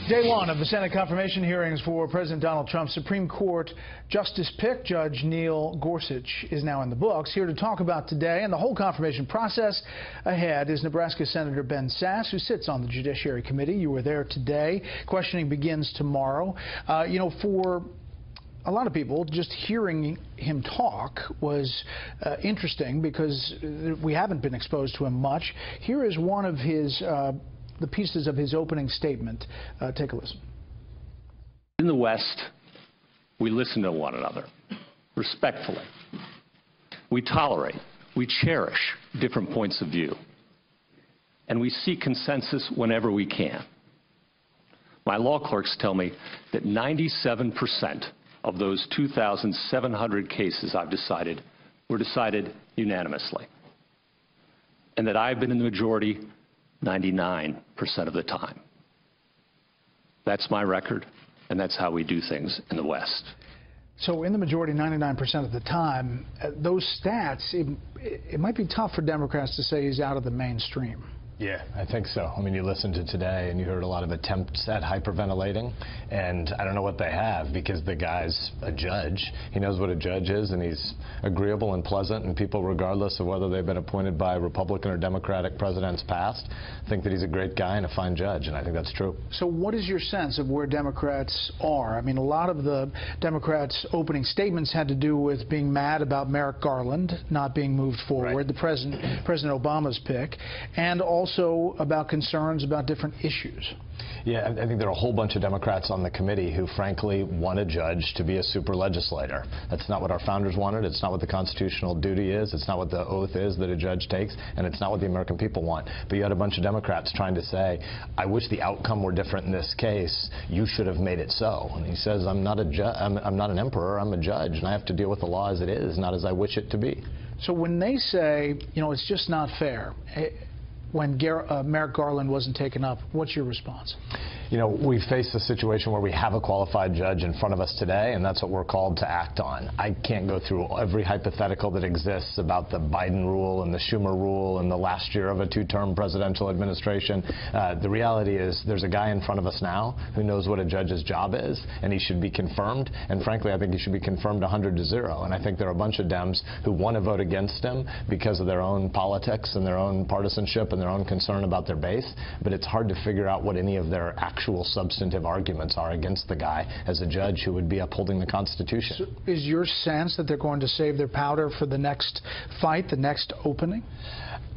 Day one of the Senate confirmation hearings for President Donald Trump's Supreme Court Justice pick, Judge Neil Gorsuch, is now in the books. Here to talk about today and the whole confirmation process ahead is Nebraska Senator Ben Sasse, who sits on the Judiciary Committee. You were there today. Questioning begins tomorrow. For a lot of people, just hearing him talk was interesting because we haven't been exposed to him much. Here is one of his the pieces of his opening statement. Take a listen. In the West, we listen to one another respectfully. We tolerate, we cherish different points of view, and we seek consensus whenever we can. My law clerks tell me that 97% of those 2,700 cases I've decided were decided unanimously, and that I've been in the majority 99% of the time. That's my record, and that's how we do things in the West. So in the majority 99% of the time, those stats, it might be tough for Democrats to say he's out of the mainstream. Yeah, I think so. I mean, you listened to today and you heard a lot of attempts at hyperventilating, and I don't know what they have because the guy's a judge. He knows what a judge is, and he's agreeable and pleasant, and people, regardless of whether they've been appointed by Republican or Democratic presidents past, think that he's a great guy and a fine judge, and I think that's true. So what is your sense of where Democrats are? I mean, a lot of the Democrats' opening statements had to do with being mad about Merrick Garland not being moved forward, right, the President Obama's pick, and also about concerns about different issues. Yeah, I think there are a whole bunch of Democrats on the committee who, frankly, want a judge to be a super legislator. That's not what our founders wanted. It's not what the constitutional duty is. It's not what the oath is that a judge takes, and it's not what the American people want. But you had a bunch of Democrats trying to say, I wish the outcome were different in this case. You should have made it so. And he says, I'm not an emperor. I'm a judge, and I have to deal with the law as it is, not as I wish it to be. So when they say, it's just not fair, when Merrick Garland wasn't taken up, what's your response? We face a situation where we have a qualified judge in front of us today, and that's what we're called to act on. I can't go through every hypothetical that exists about the Biden rule and the Schumer rule and the last year of a2-term presidential administration. The reality is there's a guy in front of us now who knows what a judge's job is, and he should be confirmed. And frankly, I think he should be confirmed 100-0. And I think there are a bunch of Dems who want to vote against him because of their own politics and their own partisanship and their own concern about their base. But it's hard to figure out what any of their actual substantive arguments are against the guy as a judge who would be upholding the Constitution. So is your sense that they're going to save their powder for the next fight, the next opening?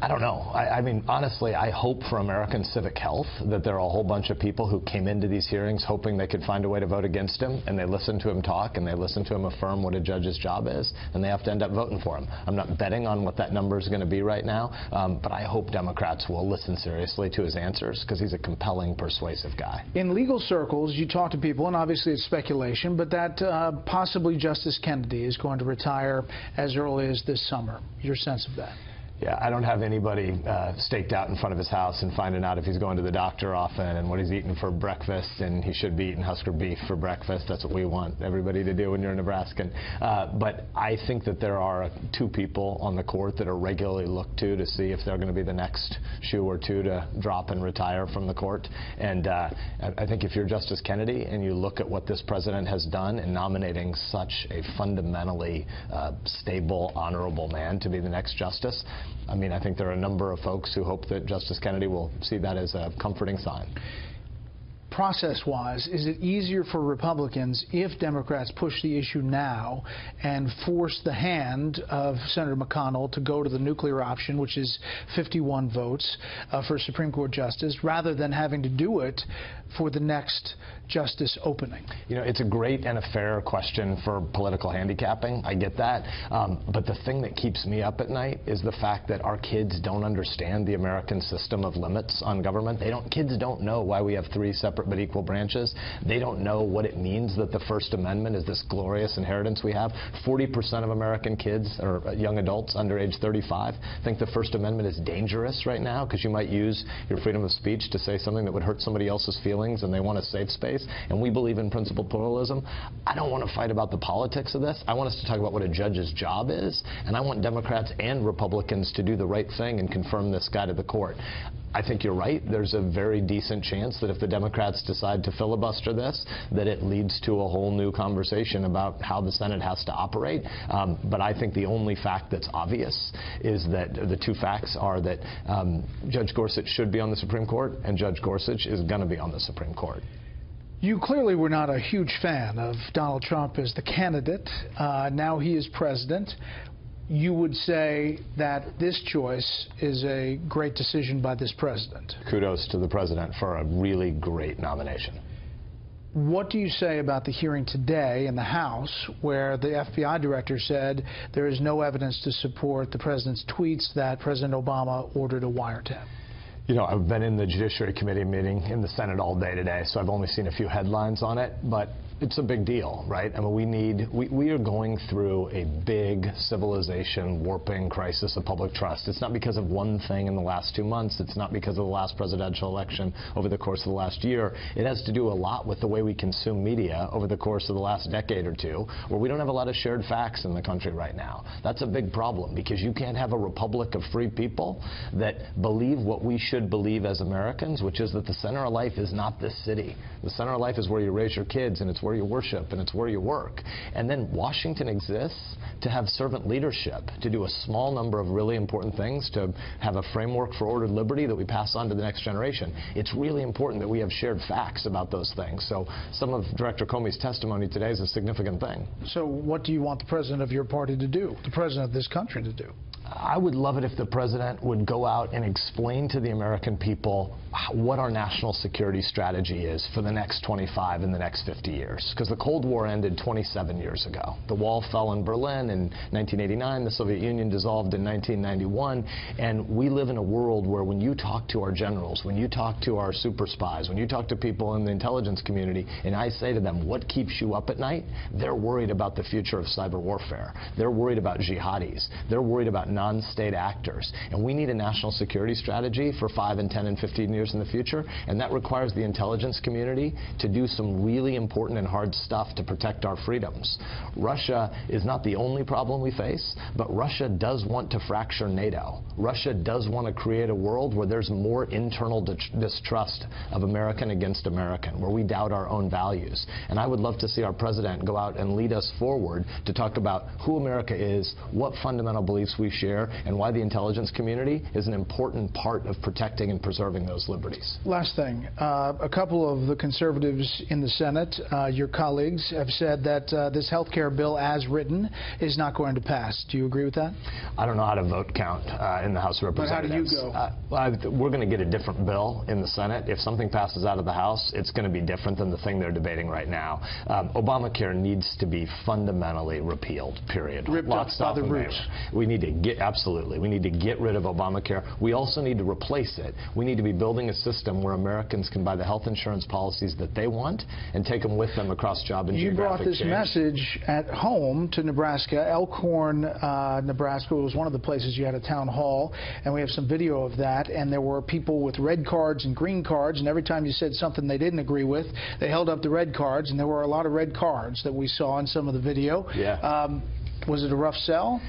I don't know. I mean, honestly, I hope for American civic health that there are a whole bunch of people who came into these hearings hoping they could find a way to vote against him, and they listen to him talk, and they listen to him affirm what a judge's job is, and they have to end up voting for him. I'm not betting on what that number is going to be right now, but I hope Democrats will listen seriously to his answers because he's a compelling, persuasive guy. In legal circles, you talk to people, and obviously it's speculation, but that possibly Justice Kennedy is going to retire as early as this summer. Your sense of that? Yeah, I don't have anybody staked out in front of his house and finding out if he's going to the doctor often and what he's eating for breakfast, and he should be eating Husker beef for breakfast. That's what we want everybody to do when you're a Nebraskan. But I think that there are 2 people on the court that are regularly looked to see if they're going to be the next shoe or 2 to drop and retire from the court. And I think if you're Justice Kennedy and you look at what this president has done in nominating such a fundamentally stable, honorable man to be the next justice, I mean, I think there are a number of folks who hope that Justice Kennedy will see that as a comforting sign. Process-wise, is it easier for Republicans if Democrats push the issue now and force the hand of Senator McConnell to go to the nuclear option, which is 51 votes for Supreme Court justice, rather than having to do it for the next justice opening? It's a great and a fair question for political handicapping. I get that. But the thing that keeps me up at night is the fact that our kids don't understand the American system of limits on government. Kids don't know why we have 3 separate but equal branches. They don't know what it means that the First Amendment is this glorious inheritance we have. 40% of American kids or young adults under age 35 think the First Amendment is dangerous right now because you might use your freedom of speech to say something that would hurt somebody else's feelings, and they want a safe space. And we believe in principled pluralism. I don't want to fight about the politics of this. I want us to talk about what a judge's job is, and I want Democrats and Republicans to do the right thing and confirm this guy to the court. I think you're right. There's a very decent chance that if the Democrats decide to filibuster this, that it leads to a whole new conversation about how the Senate has to operate. But I think the only fact that's obvious is that the two facts are that Judge Gorsuch should be on the Supreme Court, and Judge Gorsuch is going to be on the Supreme Court. You clearly were not a huge fan of Donald Trump as the candidate. Now he is president. You would say that this choice is a great decision by this president. Kudos to the president for a really great nomination. What do you say about the hearing today in the House where the FBI director said there is no evidence to support the president's tweets that President Obama ordered a wiretap? You know, I've been in the Judiciary Committee meeting in the Senate all day today, so I've only seen a few headlines on it, but it's a big deal, right? I mean, we are going through a big civilization warping crisis of public trust. It's not because of one thing in the last 2 months. It's not because of the last presidential election over the course of the last year. It has to do a lot with the way we consume media over the course of the last decade or two, where we don't have a lot of shared facts in the country right now. That's a big problem, because you can't have a republic of free people that believe what we should believe as Americans, which is that the center of life is not this city. The center of life is where you raise your kids, and it's where you worship, and it's where you work. And then Washington exists to have servant leadership, to do a small number of really important things, to have a framework for ordered liberty that we pass on to the next generation. It's really important that we have shared facts about those things. So some of Director Comey's testimony today is a significant thing. So what do you want the president of your party to do, the president of this country to do? I would love it if the president would go out and explain to the American people what our national security strategy is for the next 25 and the next 50 years. Because the Cold War ended 27 years ago. The wall fell in Berlin in 1989. The Soviet Union dissolved in 1991. And we live in a world where when you talk to our generals, when you talk to our super spies, when you talk to people in the intelligence community, and I say to them, what keeps you up at night? They're worried about the future of cyber warfare. They're worried about jihadis. They're worried about non-state actors. And we need a national security strategy for 5 and 10 and 15 years in the future, and that requires the intelligence community to do some really important and hard stuff to protect our freedoms. Russia is not the only problem we face, but Russia does want to fracture NATO. Russia does want to create a world where there's more internal distrust of American against American, where we doubt our own values. And I would love to see our president go out and lead us forward to talk about who America is, what fundamental beliefs we share, and why the intelligence community is an important part of protecting and preserving those liberties. Last thing, a couple of the conservatives in the Senate, your colleagues, have said that this health care bill as written is not going to pass. Do you agree with that? I don't know how to vote count in the House of Representatives. But how do you go? We're going to get a different bill in the Senate. If something passes out of the House, it's going to be different than the thing they're debating right now. Obamacare needs to be fundamentally repealed, period. Ripped up by the roots. We need to get, absolutely, we need to get rid of Obamacare. We also need to replace it. We need to be building a system where Americans can buy the health insurance policies that they want and take them with them across job and geographic change. You brought this message at home to Nebraska. Elkhorn, Nebraska was one of the places you had a town hall, and we have some video of that, and there were people with red cards and green cards, and every time you said something they didn't agree with, they held up the red cards, and there were a lot of red cards that we saw in some of the video. Yeah. Was it a rough sell?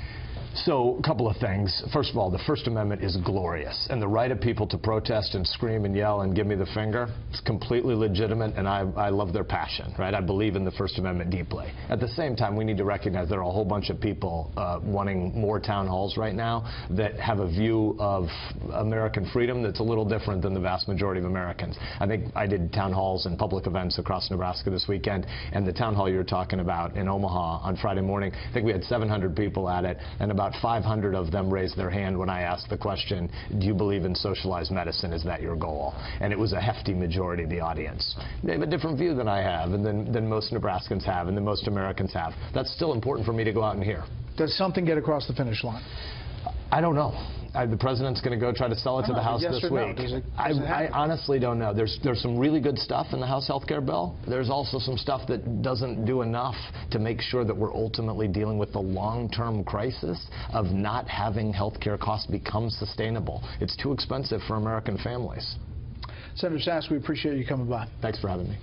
So, a couple of things. First of all, the First Amendment is glorious, and the right of people to protest and scream and yell and give me the finger is completely legitimate, and I love their passion, right? I believe in the First Amendment deeply. At the same time, we need to recognize there are a whole bunch of people wanting more town halls right now that have a view of American freedom that's a little different than the vast majority of Americans. I think I did town halls and public events across Nebraska this weekend, and the town hall you're talking about in Omaha on Friday morning, I think we had 700 people at it, and about 500 of them raised their hand when I asked the question, do you believe in socialized medicine? Is that your goal? And it was a hefty majority of the audience. They have a different view than I have, and than most Nebraskans have, and than most Americans have. That's still important for me to go out and hear. Does something get across the finish line? I don't know. The president's going to go try to sell it to the House yes this or no? week. I honestly don't know. There's some really good stuff in the House health care bill. There's also some stuff that doesn't do enough to make sure that we're ultimately dealing with the long-term crisis of not having health care costs become sustainable. It's too expensive for American families. Senator Sasse, we appreciate you coming by. Thanks for having me.